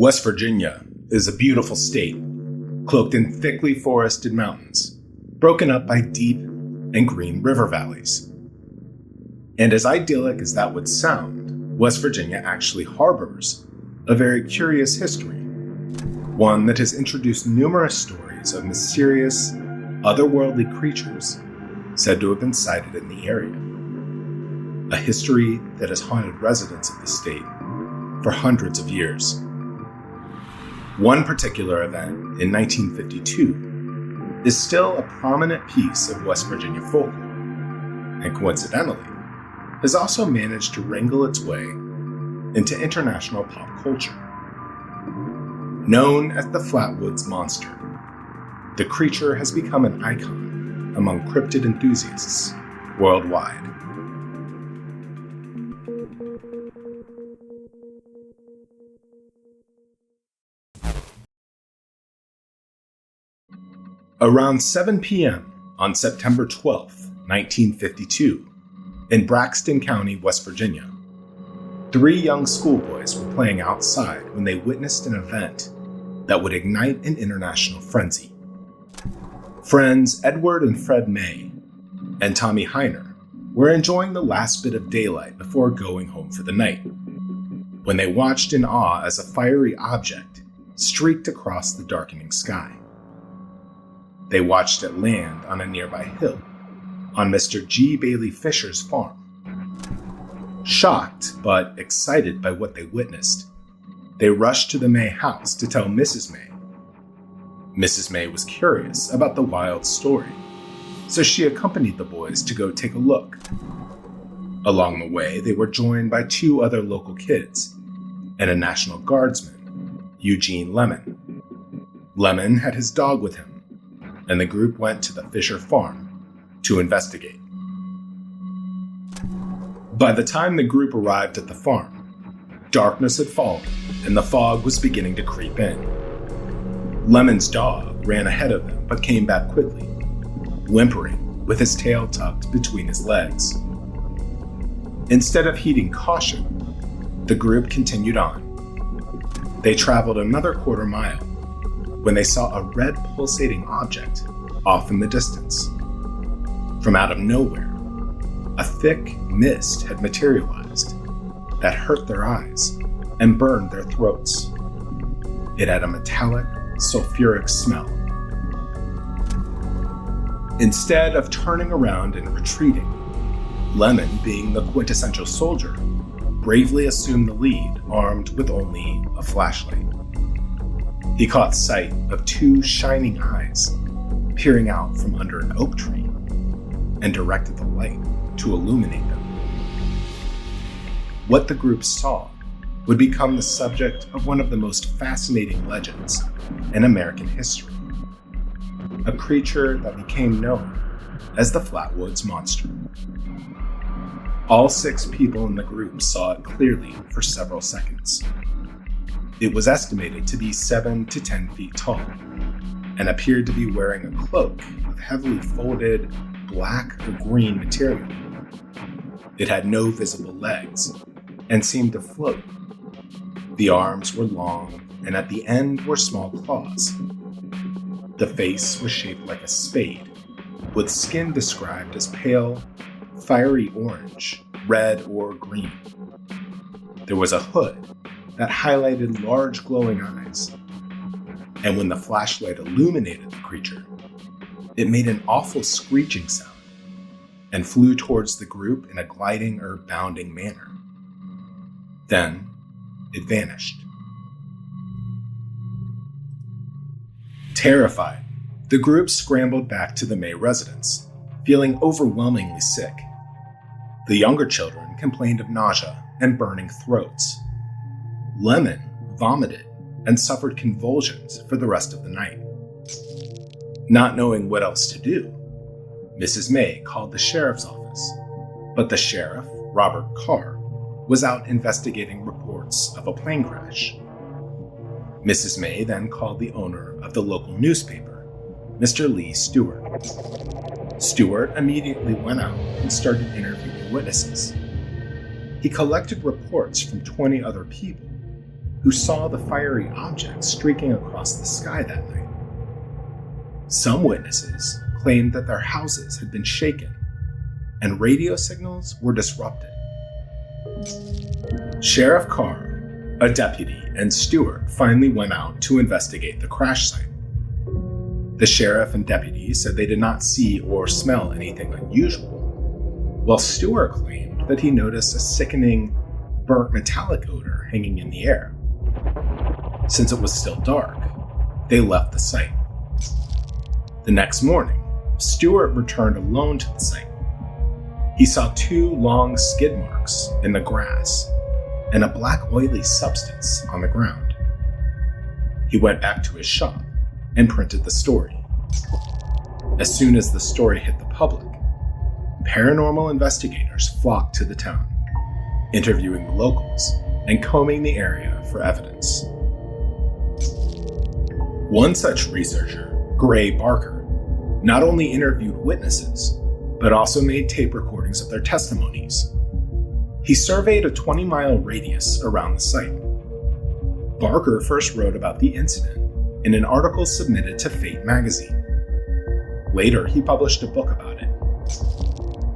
West Virginia is a beautiful state, cloaked in thickly forested mountains, broken up by deep and green river valleys. And as idyllic as that would sound, West Virginia actually harbors a very curious history, one that has introduced numerous stories of mysterious, otherworldly creatures said to have been sighted in the area. A history that has haunted residents of the state for hundreds of years. One particular event in 1952 is still a prominent piece of West Virginia folklore, and coincidentally, has also managed to wrangle its way into international pop culture. Known as the Flatwoods Monster, the creature has become an icon among cryptid enthusiasts worldwide. Around 7 p.m. on September 12, 1952, in Braxton County, West Virginia, 3 young schoolboys were playing outside when they witnessed an event that would ignite an international frenzy. Friends Edward and Fred May and Tommy Heiner were enjoying the last bit of daylight before going home for the night, when they watched in awe as a fiery object streaked across the darkening sky. They watched it land on a nearby hill on Mr. G. Bailey Fisher's farm. Shocked but excited by what they witnessed, they rushed to the May house to tell Mrs. May. Mrs. May was curious about the wild story, so she accompanied the boys to go take a look. Along the way, they were joined by 2 other local kids and a National Guardsman, Eugene Lemon. Lemon had his dog with him, and the group went to the Fisher farm to investigate. By the time the group arrived at the farm, darkness had fallen and the fog was beginning to creep in. Lemon's dog ran ahead of them but came back quickly, whimpering with his tail tucked between his legs. Instead of heeding caution, the group continued on. They traveled another quarter mile when they saw a red pulsating object off in the distance. From out of nowhere, a thick mist had materialized that hurt their eyes and burned their throats. It had a metallic, sulfuric smell. Instead of turning around and retreating, Lemon, being the quintessential soldier, bravely assumed the lead, armed with only a flashlight. He caught sight of 2 shining eyes peering out from under an oak tree and directed the light to illuminate them. What the group saw would become the subject of one of the most fascinating legends in American history, a creature that became known as the Flatwoods Monster. All 6 people in the group saw it clearly for several seconds. It was estimated to be 7 to 10 feet tall and appeared to be wearing a cloak of heavily folded black or green material. It had no visible legs and seemed to float. The arms were long and at the end were small claws. The face was shaped like a spade, with skin described as pale, fiery orange, red, or green. There was a hood that highlighted large glowing eyes, and when the flashlight illuminated the creature, it made an awful screeching sound and flew towards the group in a gliding or bounding manner. Then it vanished. Terrified, the group scrambled back to the May residence, feeling overwhelmingly sick. The younger children complained of nausea and burning throats. Lemon vomited and suffered convulsions for the rest of the night. Not knowing what else to do, Mrs. May called the sheriff's office, but the sheriff, Robert Carr, was out investigating reports of a plane crash. Mrs. May then called the owner of the local newspaper, Mr. Lee Stewart. Stewart immediately went out and started interviewing witnesses. He collected reports from 20 other people, who saw the fiery object streaking across the sky that night. Some witnesses claimed that their houses had been shaken and radio signals were disrupted. Sheriff Carr, a deputy, and Stewart finally went out to investigate the crash site. The sheriff and deputy said they did not see or smell anything unusual, while Stewart claimed that he noticed a sickening, burnt metallic odor hanging in the air. Since it was still dark, they left the site. The next morning, Stewart returned alone to the site. He saw 2 long skid marks in the grass and a black oily substance on the ground. He went back to his shop and printed the story. As soon as the story hit the public, paranormal investigators flocked to the town, interviewing the locals and combing the area for evidence. One such researcher, Gray Barker, not only interviewed witnesses, but also made tape recordings of their testimonies. He surveyed a 20-mile radius around the site. Barker first wrote about the incident in an article submitted to Fate magazine. Later, he published a book about it.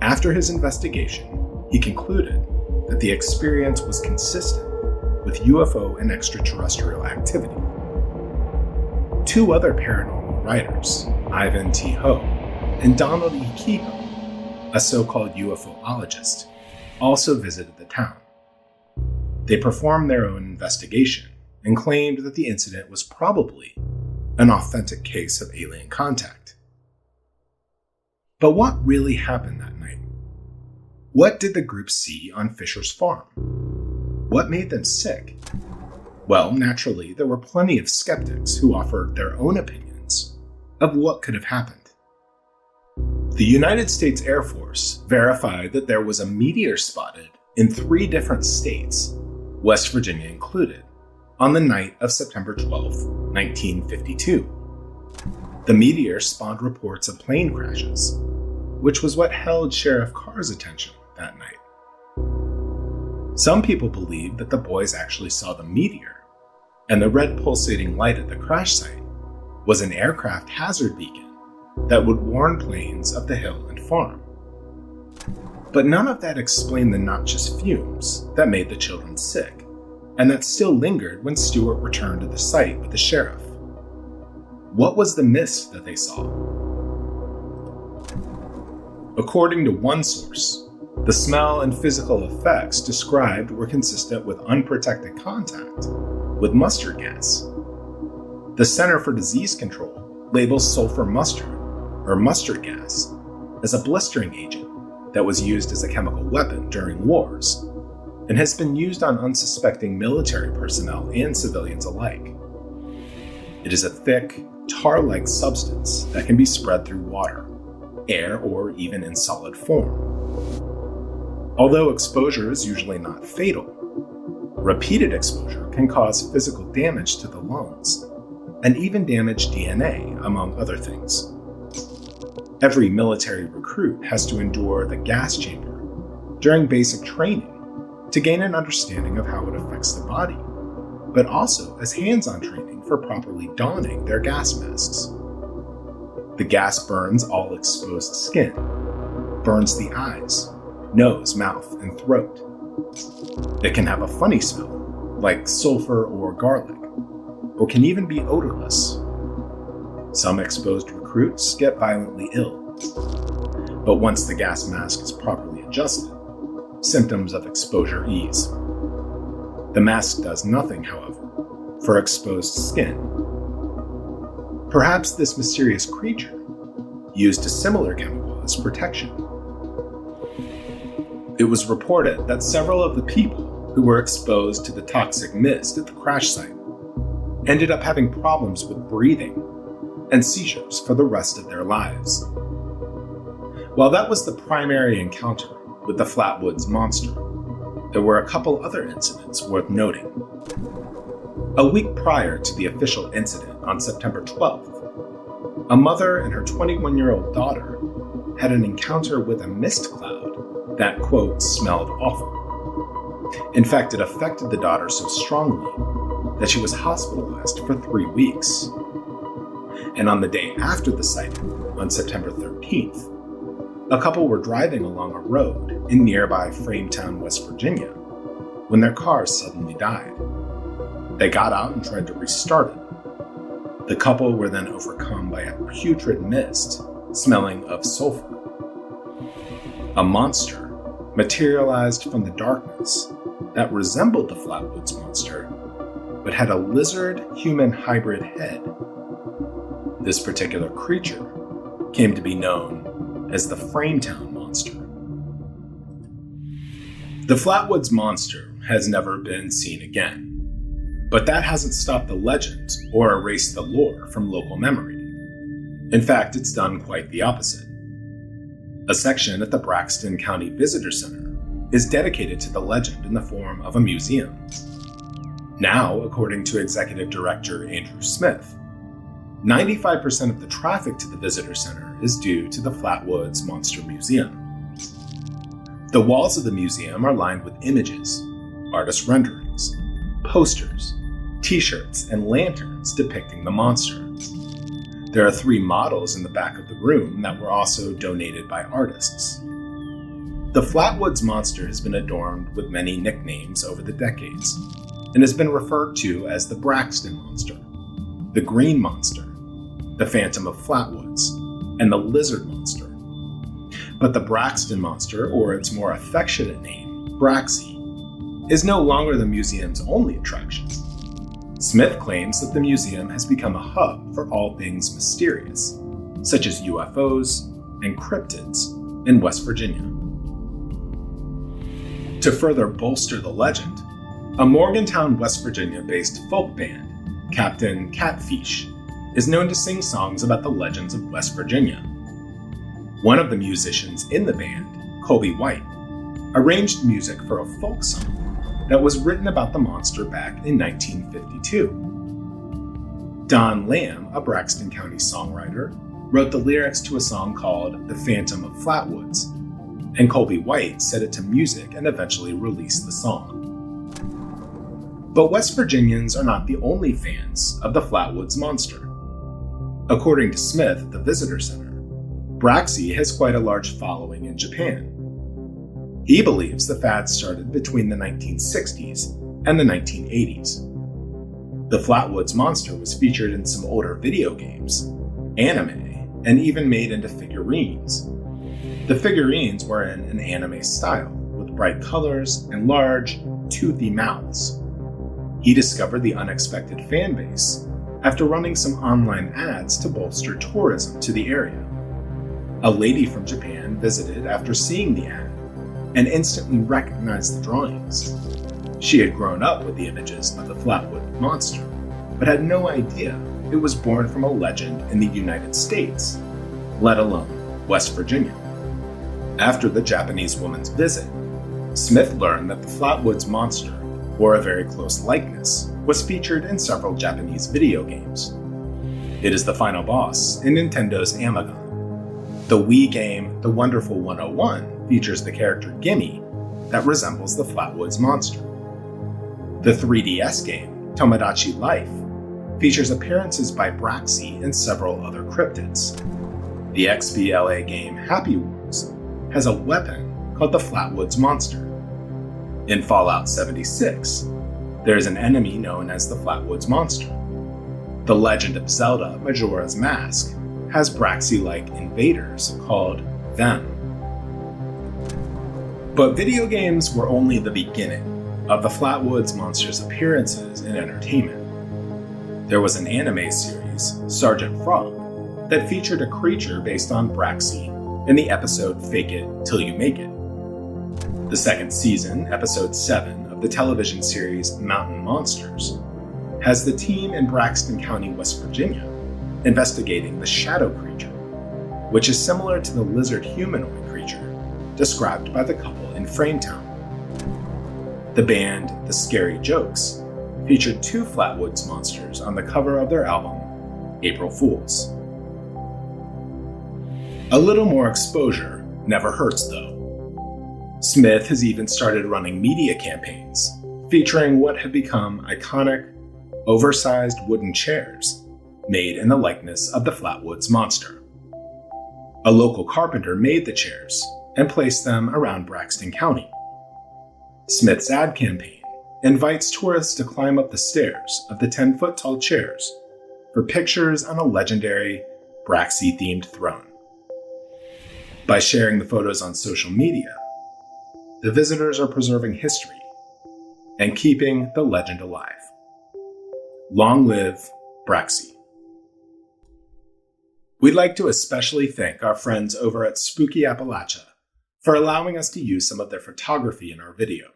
After his investigation, he concluded that the experience was consistent with UFO and extraterrestrial activity. 2 other paranormal writers, Ivan T. Ho and Donald E. Kehoe, a so-called UFOologist, also visited the town. They performed their own investigation and claimed that the incident was probably an authentic case of alien contact. But what really happened that night? What did the group see on Fisher's farm? What made them sick? Well, naturally, there were plenty of skeptics who offered their own opinions of what could have happened. The United States Air Force verified that there was a meteor spotted in 3 different states, West Virginia included, on the night of September 12, 1952. The meteor spawned reports of plane crashes, which was what held Sheriff Carr's attention that night. Some people believe that the boys actually saw the meteor, and the red pulsating light at the crash site was an aircraft hazard beacon that would warn planes of the hill and farm. But none of that explained the noxious fumes that made the children sick, and that still lingered when Stewart returned to the site with the sheriff. What was the mist that they saw? According to one source, the smell and physical effects described were consistent with unprotected contact with mustard gas. The Center for Disease Control labels sulfur mustard, or mustard gas, as a blistering agent that was used as a chemical weapon during wars, and has been used on unsuspecting military personnel and civilians alike. It is a thick, tar-like substance that can be spread through water, air, or even in solid form. Although exposure is usually not fatal, repeated exposure can cause physical damage to the lungs and even damage DNA, among other things. Every military recruit has to endure the gas chamber during basic training to gain an understanding of how it affects the body, but also as hands-on training for properly donning their gas masks. The gas burns all exposed skin, burns the eyes, nose, mouth, and throat. It can have a funny smell, like sulfur or garlic, or can even be odorless. Some exposed recruits get violently ill, but once the gas mask is properly adjusted, symptoms of exposure ease. The mask does nothing, however, for exposed skin. Perhaps this mysterious creature used a similar chemical as protection. It was reported that several of the people who were exposed to the toxic mist at the crash site ended up having problems with breathing and seizures for the rest of their lives. While that was the primary encounter with the Flatwoods Monster, there were a couple other incidents worth noting. A week prior to the official incident on September 12th, a mother and her 21-year-old daughter had an encounter with a mist cloud that, quote, smelled awful. In fact, it affected the daughter so strongly that she was hospitalized for 3 weeks. And on the day after the sighting, on September 13th, a couple were driving along a road in nearby Frametown, West Virginia, when their car suddenly died. They got out and tried to restart it. The couple were then overcome by a putrid mist smelling of sulfur. A monster materialized from the darkness that resembled the Flatwoods Monster, but had a lizard-human hybrid head. This particular creature came to be known as the Frametown Monster. The Flatwoods Monster has never been seen again, but that hasn't stopped the legend or erased the lore from local memory. In fact, it's done quite the opposite. A section at the Braxton County Visitor Center is dedicated to the legend in the form of a museum. Now, according to Executive Director Andrew Smith, 95% of the traffic to the Visitor Center is due to the Flatwoods Monster Museum. The walls of the museum are lined with images, artist renderings, posters, t-shirts, and lanterns depicting the monster. There are 3 models in the back of the room that were also donated by artists. The Flatwoods Monster has been adorned with many nicknames over the decades and has been referred to as the Braxton Monster, the Green Monster, the Phantom of Flatwoods, and the Lizard Monster. But the Braxton Monster, or its more affectionate name, Braxxie, is no longer the museum's only attraction. Smith claims that the museum has become a hub for all things mysterious, such as UFOs and cryptids in West Virginia. To further bolster the legend, a Morgantown, West Virginia-based folk band, Captain Catfish, is known to sing songs about the legends of West Virginia. One of the musicians in the band, Colby White, arranged music for a folk song that was written about the monster back in 1952. Don Lamb, a Braxton County songwriter, wrote the lyrics to a song called The Phantom of Flatwoods, and Colby White set it to music and eventually released the song. But West Virginians are not the only fans of the Flatwoods Monster. According to Smith at the Visitor Center, Braxxie has quite a large following in Japan. He believes the fad started between the 1960s and the 1980s. The Flatwoods Monster was featured in some older video games, anime, and even made into figurines. The figurines were in an anime style, with bright colors and large, toothy mouths. He discovered the unexpected fan base after running some online ads to bolster tourism to the area. A lady from Japan visited after seeing the ad and instantly recognized the drawings. She had grown up with the images of the Flatwood Monster, but had no idea it was born from a legend in the United States, let alone West Virginia. After the Japanese woman's visit, Smith learned that the Flatwoods Monster, or a very close likeness, was featured in several Japanese video games. It is the final boss in Nintendo's Amiga. The Wii game The Wonderful 101 features the character Gimme that resembles the Flatwoods Monster. The 3DS game Tomodachi Life features appearances by Braxxie and several other cryptids. The XBLA game Happy Wars has a weapon called the Flatwoods Monster. In Fallout 76, there is an enemy known as the Flatwoods Monster. The Legend of Zelda Majora's Mask has Braxxie-like invaders called Them. But video games were only the beginning of the Flatwoods Monster's appearances in entertainment. There was an anime series, Sergeant Frog, that featured a creature based on Braxxie in the episode Fake It Till You Make It. The second season, episode 7 of the television series Mountain Monsters, has the team in Braxton County, West Virginia, investigating the shadow creature, which is similar to the lizard humanoid creature described by the couple in Frametown. The band The Scary Jokes featured 2 Flatwoods Monsters on the cover of their album, April Fools. A little more exposure never hurts, though. Smith has even started running media campaigns featuring what have become iconic, oversized wooden chairs made in the likeness of the Flatwoods Monster. A local carpenter made the chairs and placed them around Braxton County. Smith's ad campaign invites tourists to climb up the stairs of the 10-foot tall chairs for pictures on a legendary Braxxie-themed throne. By sharing the photos on social media, the visitors are preserving history and keeping the legend alive. Long live Braxxie. We'd like to especially thank our friends over at Spooky Appalachia for allowing us to use some of their photography in our video.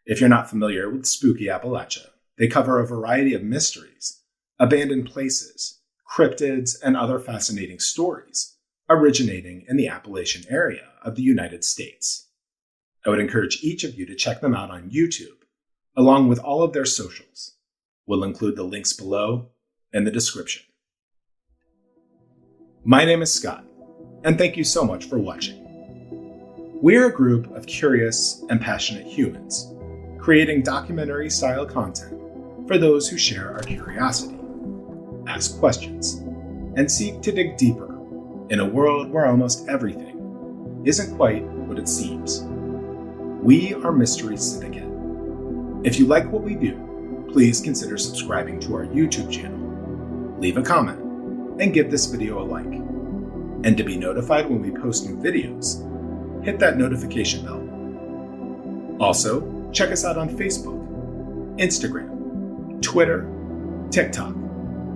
If you're not familiar with Spooky Appalachia, they cover a variety of mysteries, abandoned places, cryptids, and other fascinating stories originating in the Appalachian area of the United States. I would encourage each of you to check them out on YouTube, along with all of their socials. We'll include the links below in the description. My name is Scott, and thank you so much for watching. We're a group of curious and passionate humans, creating documentary-style content for those who share our curiosity, ask questions, and seek to dig deeper in a world where almost everything isn't quite what it seems. We are Mystery Syndicate. If you like what we do, please consider subscribing to our YouTube channel, leave a comment, and give this video a like. And to be notified when we post new videos, hit that notification bell. Also, check us out on Facebook, Instagram, Twitter, TikTok,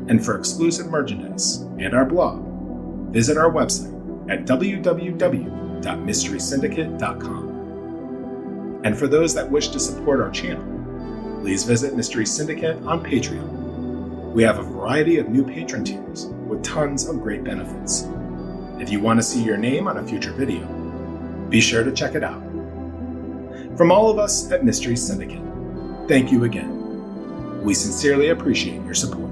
and for exclusive merchandise and our blog, visit our website at www.mysterysyndicate.com. And for those that wish to support our channel, please visit Mystery Syndicate on Patreon. We have a variety of new patron tiers with tons of great benefits. If you want to see your name on a future video, be sure to check it out. From all of us at Mystery Syndicate, thank you again. We sincerely appreciate your support.